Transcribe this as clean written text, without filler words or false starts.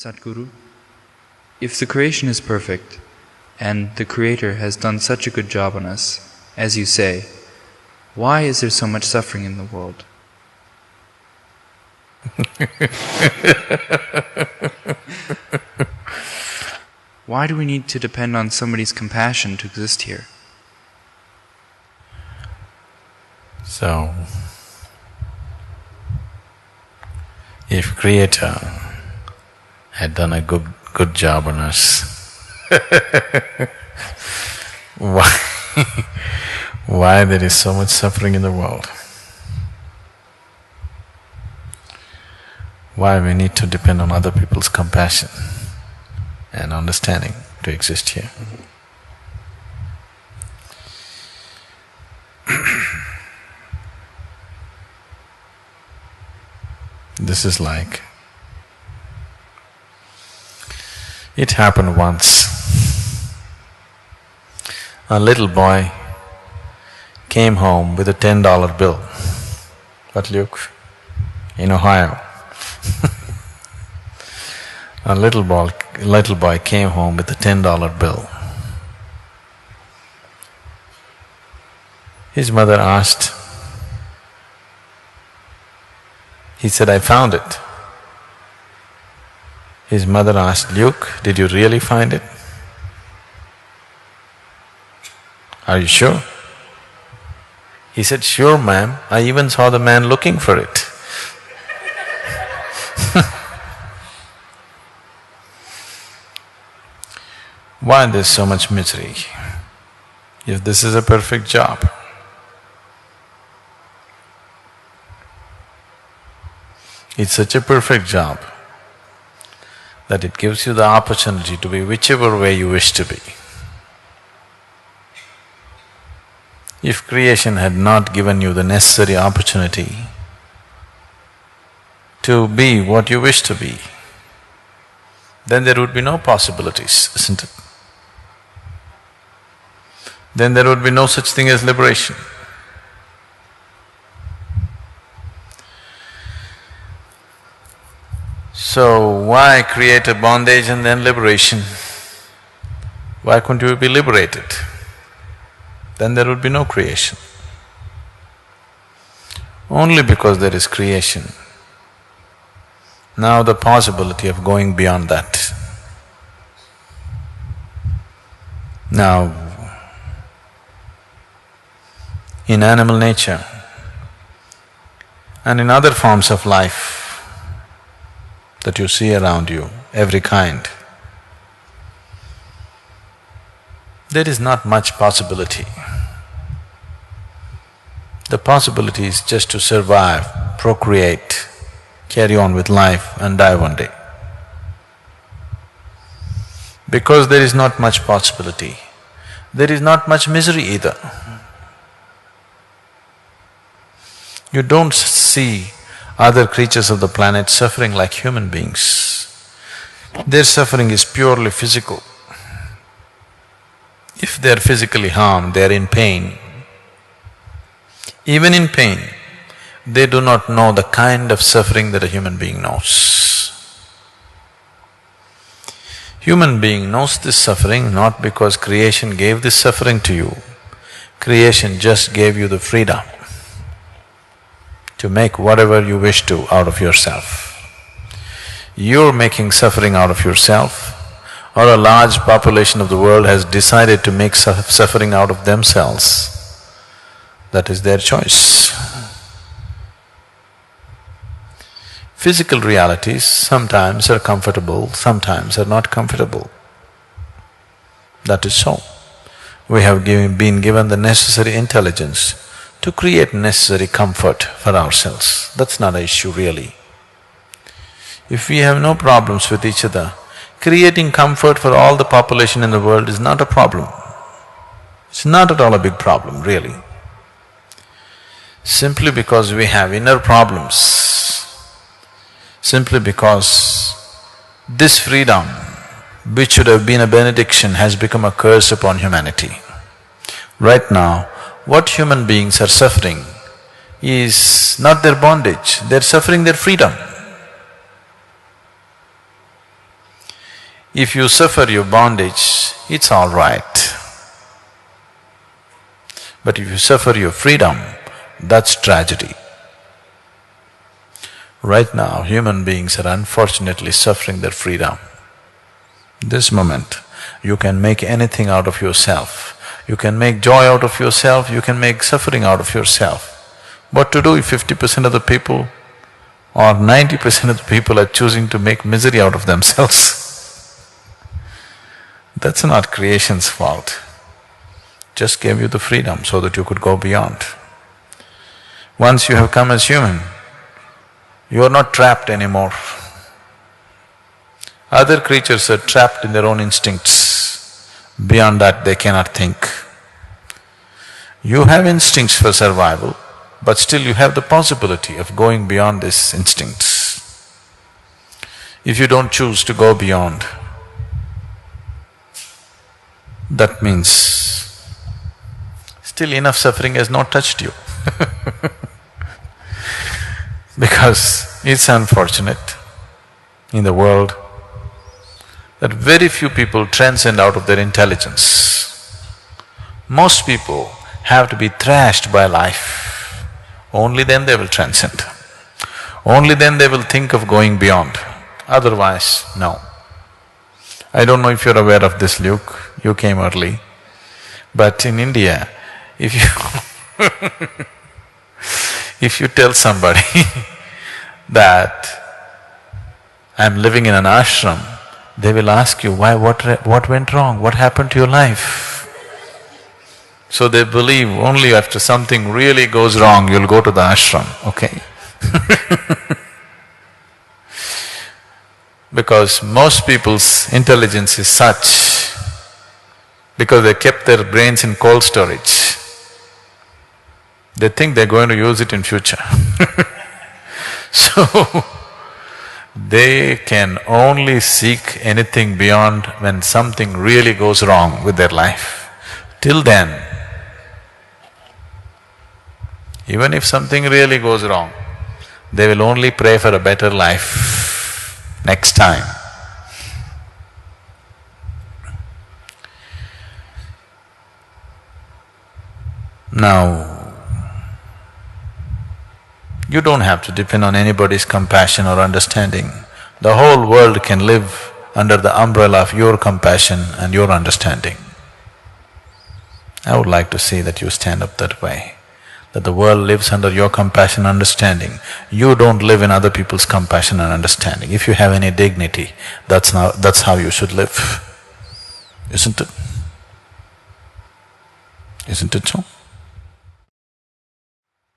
Sadhguru, if the creation is perfect, and the Creator has done such a good job on us, as you say, why is there so much suffering in the world? Why do we need to depend on somebody's compassion to exist here? So, if Creator had done a good job on us, why there is so much suffering in the world? Why we need to depend on other people's compassion and understanding to exist here? This is like, it happened once. A little boy came home with a $10 bill. What, Luke? In Ohio. A little boy came home with a $10 bill. His mother asked, he said, "I found it." His mother asked, "Luke, did you really find it? Are you sure?" He said, "Sure, ma'am, I even saw the man looking for it." Why there's so much misery? If this is a perfect job, it's such a perfect job that it gives you the opportunity to be whichever way you wish to be. If creation had not given you the necessary opportunity to be what you wish to be, then there would be no possibilities, isn't it? Then there would be no such thing as liberation. So why create a bondage and then liberation? Why couldn't you be liberated? Then there would be no creation. Only because there is creation, now the possibility of going beyond that. Now, in animal nature and in other forms of life that you see around you, every kind, there is not much possibility. The possibility is just to survive, procreate, carry on with life and die one day. Because there is not much possibility, there is not much misery either. You don't see other creatures of the planet suffering like human beings. Their suffering is purely physical. If they are physically harmed, they are in pain. Even in pain, they do not know the kind of suffering that a human being knows. Human being knows this suffering not because creation gave this suffering to you. Creation just gave you the freedom to make whatever you wish to out of yourself. You're making suffering out of yourself, or a large population of the world has decided to make suffering out of themselves. That is their choice. Physical realities sometimes are comfortable, sometimes are not comfortable. That is so. We have been given the necessary intelligence to create necessary comfort for ourselves. That's not an issue really. If we have no problems with each other, creating comfort for all the population in the world is not a problem. It's not at all a big problem, really. Simply because we have inner problems, simply because this freedom, which should have been a benediction, has become a curse upon humanity. Right now, what human beings are suffering is not their bondage, they're suffering their freedom. If you suffer your bondage, it's all right. But if you suffer your freedom, that's tragedy. Right now, human beings are unfortunately suffering their freedom. This moment, you can make anything out of yourself. You can make joy out of yourself, you can make suffering out of yourself. What to do if 50% of the people or 90% of the people are choosing to make misery out of themselves? That's not creation's fault. Just gave you the freedom so that you could go beyond. Once you have come as human, you are not trapped anymore. Other creatures are trapped in their own instincts. Beyond that, they cannot think. You have instincts for survival, but still you have the possibility of going beyond these instincts. If you don't choose to go beyond, that means still enough suffering has not touched you. Because it's unfortunate in the world that very few people transcend out of their intelligence. Most people have to be thrashed by life, only then they will transcend. Only then they will think of going beyond, otherwise, no. I don't know if you're aware of this, Luke, you came early, but in India, if you tell somebody that I'm living in an ashram, they will ask you, why, what went wrong, what happened to your life? So they believe only after something really goes wrong, you'll go to the ashram, okay? Because most people's intelligence is such, because they kept their brains in cold storage, they think they're going to use it in future. So, they can only seek anything beyond when something really goes wrong with their life. Till then, even if something really goes wrong, they will only pray for a better life next time. Now, you don't have to depend on anybody's compassion or understanding. The whole world can live under the umbrella of your compassion and your understanding. I would like to see that you stand up that way, that the world lives under your compassion and understanding. You don't live in other people's compassion and understanding. If you have any dignity, that's how you should live, isn't it? Isn't it so?